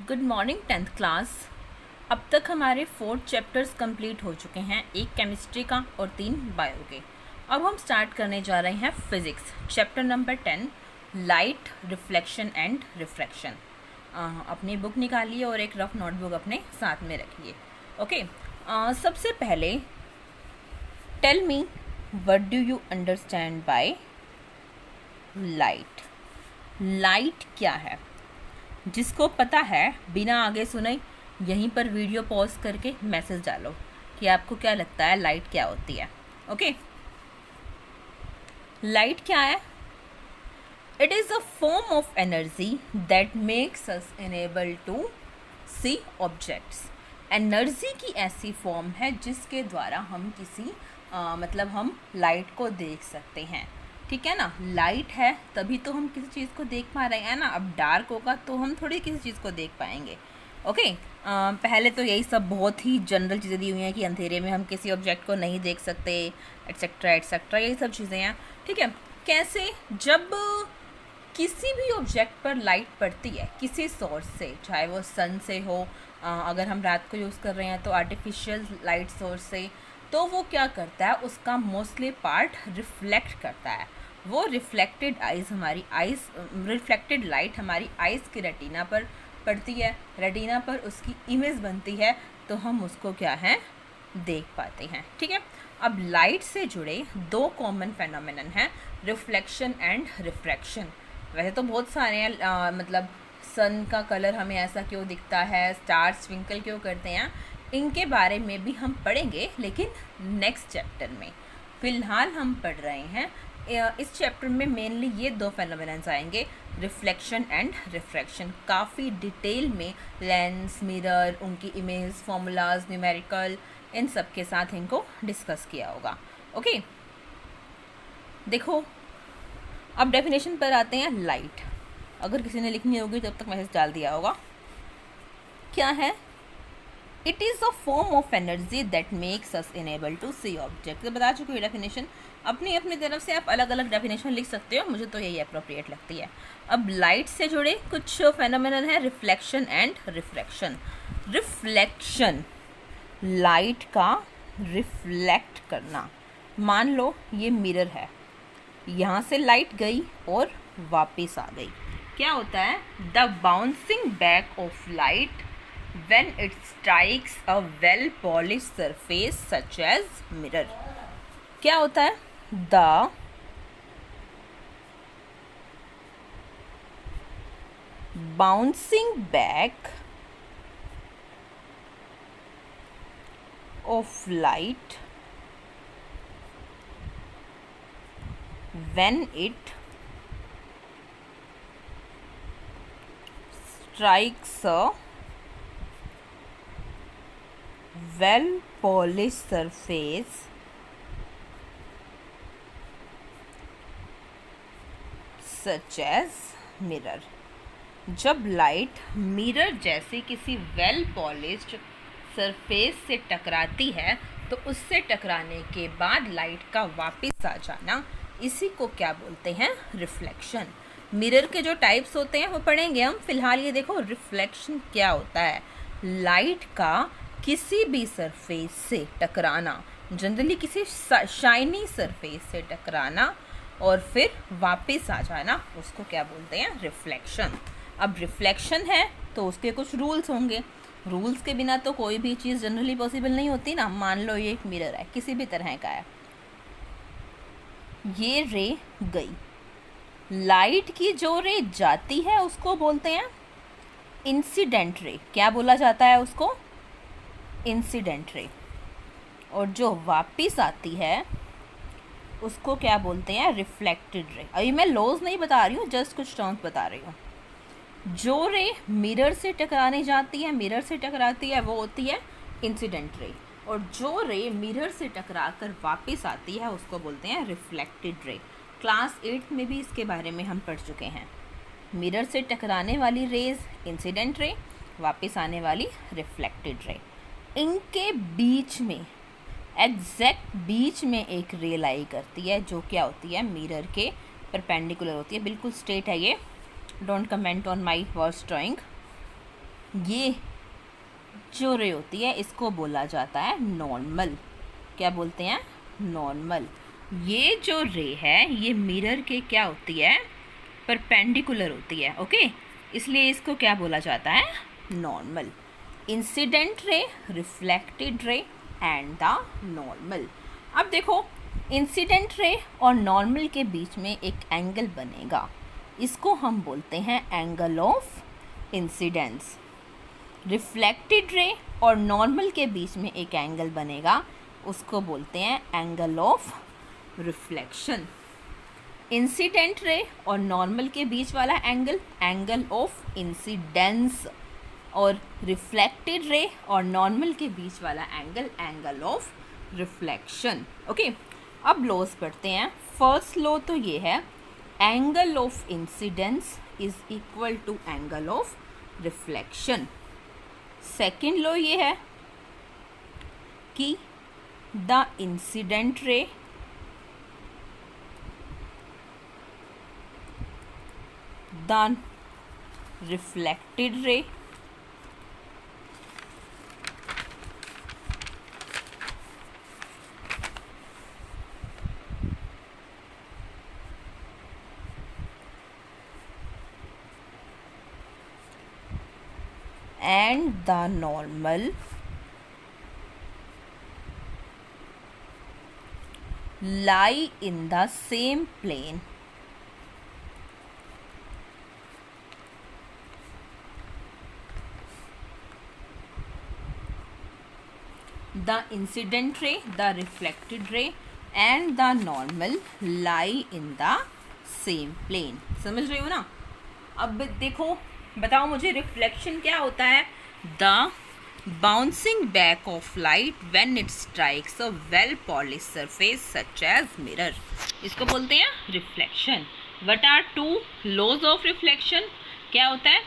Good morning 10th class. अब तक हमारे 4 चैप्टर्स कंप्लीट हो चुके हैं, एक केमिस्ट्री का और 3 बायो के। अब हम स्टार्ट करने जा रहे हैं physics chapter number 10 light reflection and refraction. अपनी बुक निकालिए और एक रफ नोटबुक अपने साथ में रखिए। ओके, सबसे पहले tell me what do you understand by light. Light क्या है? जिसको पता है बिना आगे सुने यहीं पर वीडियो पॉज करके मैसेज डालो कि आपको क्या लगता है लाइट क्या होती है। ओके, लाइट क्या है? It is a form of energy that makes us enable to see objects. Energy की ऐसी फॉर्म है जिसके द्वारा हम किसी हम लाइट को देख सकते हैं। ठीक है ना, लाइट है तभी तो हम किसी चीज़ को देख पा रहे हैं ना। अब डार्क होगा तो हम थोड़ी किसी चीज़ को देख पाएंगे। ओके, पहले तो यही सब बहुत ही जनरल चीज़ें दी हुई हैं कि अंधेरे में हम किसी ऑब्जेक्ट को नहीं देख सकते, एट्सेट्रा एट्सेट्रा, यही सब चीज़ें हैं। ठीक है, कैसे? जब किसी भी ऑब्जेक्ट पर लाइट पड़ती है किसी सोर्स से, चाहे वो सन से हो, अगर हम रात को यूज़ कर रहे हैं तो आर्टिफिशियल लाइट सोर्स से, तो वो क्या करता है, उसका मोस्टली पार्ट रिफ्लेक्ट करता है। वो रिफ्लेक्टेड लाइट हमारी आइज़ की रेटिना पर पड़ती है, रेटिना पर उसकी इमेज बनती है, तो हम उसको क्या है देख पाते हैं। ठीक है, अब लाइट से जुड़े 2 कॉमन फेनोमेनन हैं, रिफ्लेक्शन एंड रिफ्रैक्शन। वैसे तो बहुत सारे हैं, सन का कलर हमें ऐसा क्यों दिखता है, स्टार्स ट्विंकल क्यों करते हैं, इनके बारे में भी हम पढ़ेंगे लेकिन नेक्स्ट चैप्टर में। फ़िलहाल हम पढ़ रहे हैं इस चैप्टर में मेनली ये 2 फेनोमेनन्स आएंगे, रिफ्लेक्शन एंड रिफ्रैक्शन। काफ़ी डिटेल में लेंस, मिरर, उनकी इमेज, फॉर्मूलाज, न्यूमेरिकल, इन सब के साथ इनको डिस्कस किया होगा। ओके, देखो अब डेफिनेशन पर आते हैं। लाइट अगर किसी ने लिखनी होगी तब तक मैसेज डाल दिया होगा। क्या है? It is a form of energy that makes us enable to see object. तो बता चुकी हूँ डेफिनेशन, अपनी अपनी तरफ से आप अलग अलग डेफिनेशन लिख सकते हो, मुझे तो यही अप्रोप्रिएट लगती है। अब लाइट से जुड़े कुछ फेनोमेनन है, reflection and refraction. Reflection, light का रिफ्लेक्ट करना। मान लो ये मिरर है, यहाँ से लाइट गई और वापस आ गई। क्या होता है? The bouncing back of light when it strikes a well polished surface such as mirror। क्या होता है? The bouncing back of light when it strikes a well polished surface such as mirror। जब लाइट मिरर जैसे किसी well polished surface से टकराती है तो उससे टकराने के बाद लाइट का वापस आ जाना, इसी को क्या बोलते हैं? रिफ्लेक्शन। मिरर के जो टाइप्स होते हैं वो पढ़ेंगे हम, फिलहाल ये देखो रिफ्लेक्शन क्या होता है। लाइट का किसी भी सरफेस से टकराना, जनरली किसी शाइनी सरफेस से टकराना और फिर वापस आ जाना, उसको क्या बोलते हैं? रिफ्लेक्शन। अब रिफ्लेक्शन है तो उसके कुछ रूल्स होंगे, रूल्स के बिना तो कोई भी चीज़ जनरली पॉसिबल नहीं होती ना। मान लो ये एक मिरर है, किसी भी तरह का है, ये रे गई, लाइट की जो रे जाती है उसको बोलते हैं इंसिडेंट रे। क्या बोला जाता है उसको? Incident ray. और जो वापस आती है उसको क्या बोलते हैं? Reflected ray. अभी मैं लॉज नहीं बता रही हूँ, जस्ट कुछ टर्म्स बता रही हूँ। जो रे मिरर से टकराने जाती है, मिरर से टकराती है, वो होती है इंसिडेंट रे। और जो रे मिरर से टकरा कर वापस आती है उसको बोलते हैं रिफ्लेक्टेड रे। क्लास 8 में भी इसके बारे में हम पढ़ चुके हैं। मिरर से टकराने वाली रेज इंसिडेंट रे, वापस आने वाली रिफ्लेक्टेड रे। इनके बीच में, एग्जैक्ट बीच में एक रे लाई करती है जो क्या होती है? मिरर के परपेंडिकुलर होती है, बिल्कुल स्ट्रेट है ये। Don't comment on my worse drawing. ये जो रे होती है इसको बोला जाता है नॉर्मल। क्या बोलते हैं? नॉर्मल। ये जो रे है ये मिरर के क्या होती है? परपेंडिकुलर होती है। ओके, इसलिए इसको क्या बोला जाता है? Normal. Incident ray, reflected ray and the normal. अब देखो, इंसिडेंट रे और नॉर्मल के बीच में एक एंगल बनेगा, इसको हम बोलते हैं angle of incidence. Reflected ray और नॉर्मल के बीच में एक एंगल बनेगा, उसको बोलते हैं angle of reflection. Incident ray और नॉर्मल के बीच वाला एंगल, एंगल ऑफ इंसिडेंस, और रिफ्लेक्टेड रे और नॉर्मल के बीच वाला angle, angle of reflection. Okay, अब लॉज पढ़ते हैं। फर्स्ट लॉ तो ये है, angle of incidence is equal to angle of reflection. Second law ये है कि the incident ray the reflected ray and the normal lie in the same plane. The incident ray, the reflected ray and the normal lie in the same plane. समझ रहे हो ना? अब देखो, बताओ मुझे रिफ्लेक्शन क्या होता है? The bouncing back of light when it strikes a well polished surface such as mirror, इसको बोलते हैं reflection. What are two laws of reflection? क्या होता है?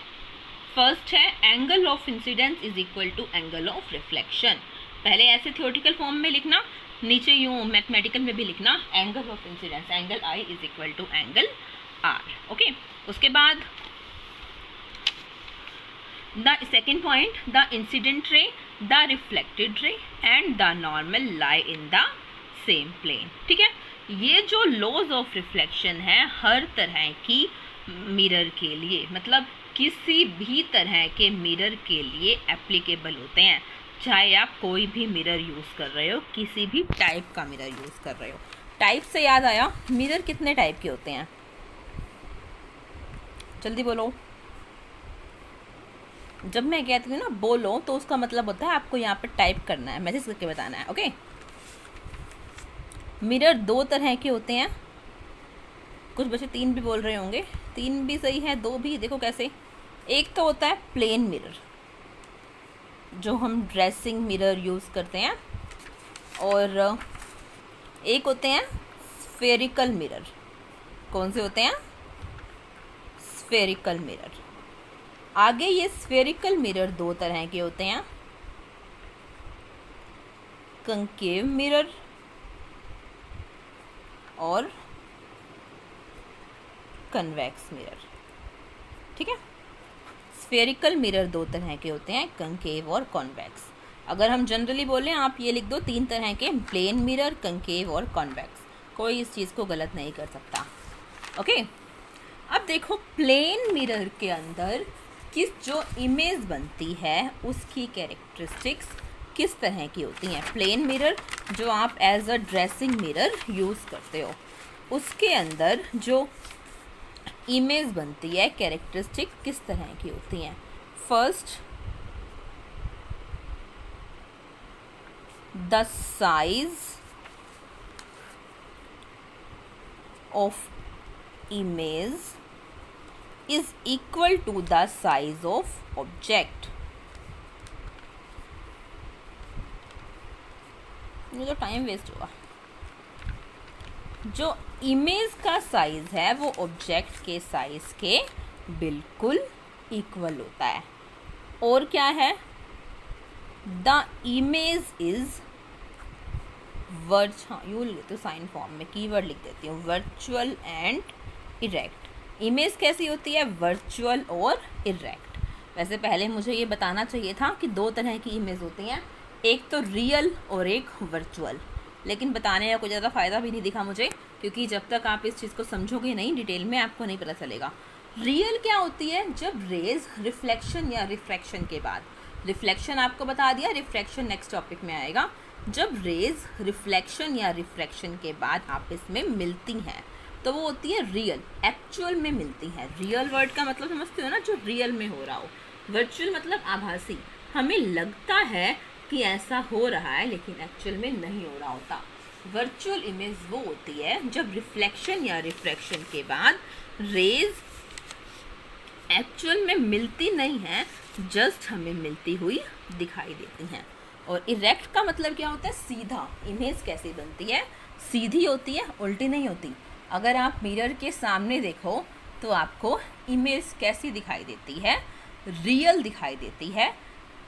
फर्स्ट है angle of incidence is equal to angle of reflection. पहले ऐसे theoretical form में लिखना, नीचे यूँ मैथमेटिकल में भी लिखना, angle of incidence, angle I is equal to angle R. Okay, उसके बाद the second point, the incident ray, the reflected ray and the normal lie in the same plane. ठीक है, ये जो laws of reflection है हर तरह की mirror के लिए, मतलब किसी भी तरह के मिरर के लिए एप्लीकेबल होते हैं, चाहे आप कोई भी मिरर यूज़ कर रहे हो, किसी भी टाइप का मिरर यूज़ कर रहे हो। टाइप से याद आया, मिरर कितने टाइप के होते हैं? जल्दी बोलो। जब मैं कहती हूँ ना बोलो, तो उसका मतलब होता है आपको यहाँ पर टाइप करना है, मैसेज करके बताना है। ओके, मिरर दो तरह के होते हैं। कुछ बच्चे तीन भी बोल रहे होंगे, तीन भी सही है, दो भी। देखो कैसे, एक तो होता है प्लेन मिरर, जो हम ड्रेसिंग मिरर यूज़ करते हैं, और एक होते हैं स्फेरिकल मिरर। कौन से होते हैं? Spherical mirror. आगे ये स्फेरिकल मिरर दो तरह के होते हैं, कंकेव मिरर और कन्वेक्स मिरर। ठीक है, स्फेरिकल मिरर दो तरह के होते हैं, कंकेव और कॉन्वेक्स। अगर हम जनरली बोलें, आप ये लिख दो, तीन तरह के, प्लेन मिरर, कंकेव और कॉन्वेक्स। कोई इस चीज़ को गलत नहीं कर सकता। ओके, अब देखो, प्लेन मिरर के अंदर किस जो इमेज बनती है उसकी कैरेक्टरिस्टिक्स किस तरह की होती हैं? प्लेन मिरर जो आप as a dressing mirror use करते हो, उसके अंदर जो इमेज बनती है, कैरेक्टरिस्टिक किस तरह की होती हैं? First, the size of image is equal to the size of object. ये तो टाइम वेस्ट हुआ। जो इमेज का साइज है वो ऑब्जेक्ट के साइज के बिल्कुल इक्वल होता है। और क्या है? द इमेज इज यूँ लिख देती हूँ साइन फॉर्म में, कीवर्ड लिख देती हूँ, वर्चुअल एंड इरेक्ट। इमेज कैसी होती है? वर्चुअल और इरेक्ट। वैसे पहले मुझे ये बताना चाहिए था कि दो तरह की इमेज होती हैं, एक तो रियल और एक वर्चुअल, लेकिन बताने का कोई ज़्यादा फ़ायदा भी नहीं दिखा मुझे, क्योंकि जब तक आप इस चीज़ को समझोगे नहीं डिटेल में आपको नहीं पता चलेगा। रियल क्या होती है? जब रेज रिफ्लेक्शन या रिफ्रैक्शन के बाद, रिफ्लेक्शन आपको बता दिया, रिफ्रैक्शन नेक्स्ट टॉपिक में आएगा। जब रेज रिफ्लेक्शन या रिफ्रैक्शन के बाद आपस में मिलती हैं तो वो होती है रियल, एक्चुअल में मिलती हैं। रियल वर्ड का मतलब समझते हो ना, जो रियल में हो रहा हो। वर्चुअल मतलब आभासी, हमें लगता है कि ऐसा हो रहा है लेकिन एक्चुअल में नहीं हो रहा होता। वर्चुअल इमेज वो होती है जब रिफ्लेक्शन या रिफ्रैक्शन के बाद रेज एक्चुअल में मिलती नहीं है, जस्ट हमें मिलती हुई दिखाई देती हैं। और इरेक्ट का मतलब क्या होता है? सीधा। इमेज कैसी बनती है? सीधी होती है, उल्टी नहीं होती। अगर आप मिरर के सामने देखो तो आपको इमेज कैसी दिखाई देती है? रियल दिखाई देती है,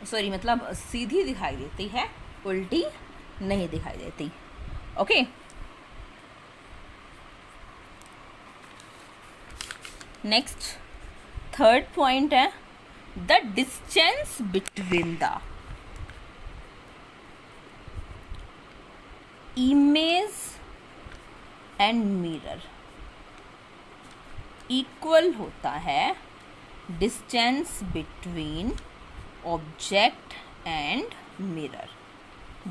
सॉरी मतलब सीधी दिखाई देती है, उल्टी नहीं दिखाई देती। ओके, नेक्स्ट थर्ड पॉइंट है the distance between the image and mirror equal होता है distance between object and mirror.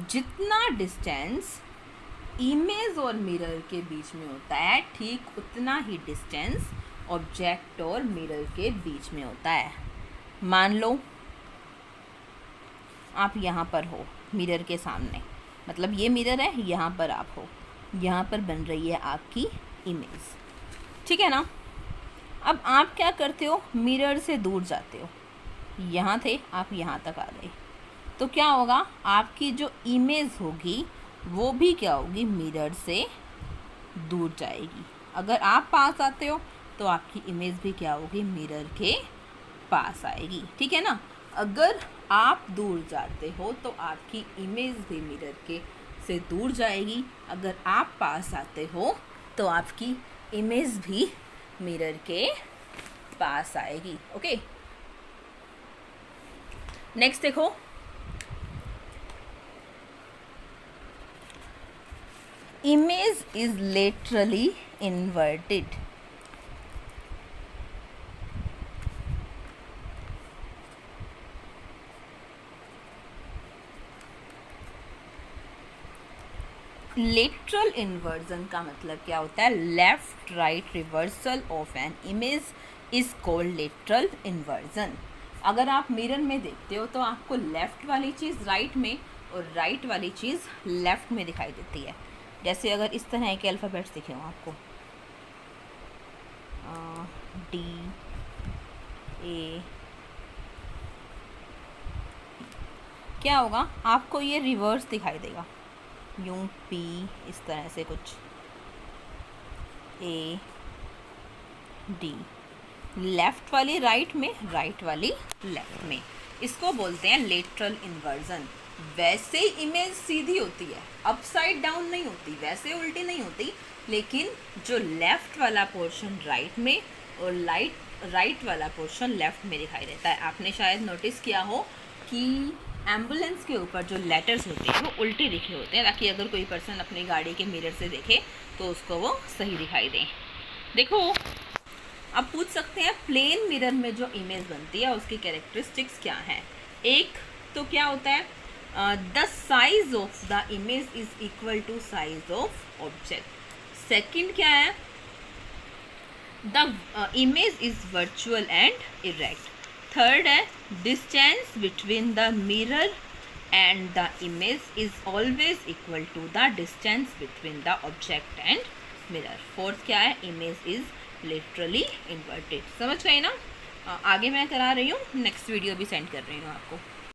जितना डिस्टेंस इमेज और मिरर के बीच में होता है, ठीक उतना ही डिस्टेंस ऑब्जेक्ट और मिरर के बीच में होता है। मान लो आप यहाँ पर हो मिरर के सामने, मतलब ये मिरर है, यहाँ पर आप हो, यहाँ पर बन रही है आपकी इमेज, ठीक है ना। अब आप क्या करते हो? मिरर से दूर जाते हो। यहाँ थे आप, यहाँ तक आ गए, तो क्या होगा? आपकी जो इमेज होगी वो भी क्या होगी? मिरर से दूर जाएगी। अगर आप पास आते हो तो आपकी इमेज भी क्या होगी? मिरर के पास आएगी, ठीक है ना। अगर आप दूर जाते हो तो आपकी इमेज भी मिरर के से दूर जाएगी। अगर आप पास आते हो तो आपकी इमेज भी मिरर के पास आएगी। ओके, नेक्स्ट देखो, image is laterally inverted. Lateral inversion का मतलब क्या होता है? Left right reversal of an image is called lateral inversion. अगर आप मिरर में देखते हो तो आपको लेफ्ट वाली चीज़ राइट में और राइट वाली चीज़ लेफ्ट में दिखाई देती है। जैसे अगर इस तरह के अल्फ़ाबेट्स दिखे हो आपको, D A, क्या होगा? आपको ये रिवर्स दिखाई देगा, यूं P, इस तरह से कुछ A D, लेफ़्ट वाली राइट में, राइट वाली लेफ़्ट में। इसको बोलते हैं लेटरल इन्वर्जन। वैसे इमेज सीधी होती है, अपसाइड डाउन नहीं होती, वैसे उल्टी नहीं होती, लेकिन जो लेफ़्ट वाला पोर्शन राइट में और राइट वाला पोर्शन लेफ़्ट में दिखाई देता है। आपने शायद नोटिस किया हो कि एम्बुलेंस के ऊपर जो लेटर्स होते हैं वो उल्टे लिखे होते हैं, ताकि अगर कोई पर्सन अपनी गाड़ी के मिरर से देखे तो उसको वो सही दिखाई दें। देखो, अब पूछ सकते हैं प्लेन मिरर में जो इमेज बनती है उसकी कैरेक्टरिस्टिक्स क्या हैं। एक तो क्या होता है? The size of the image is equal to size of object. Second क्या है? The image is virtual and erect. Third है distance between the mirror and the image is always equal to the distance between the object and mirror. Fourth क्या है? Image is literally inverted. समझ गए ना? आगे मैं करा रही हूँ, नेक्स्ट वीडियो भी सेंड कर रही हूँ आपको।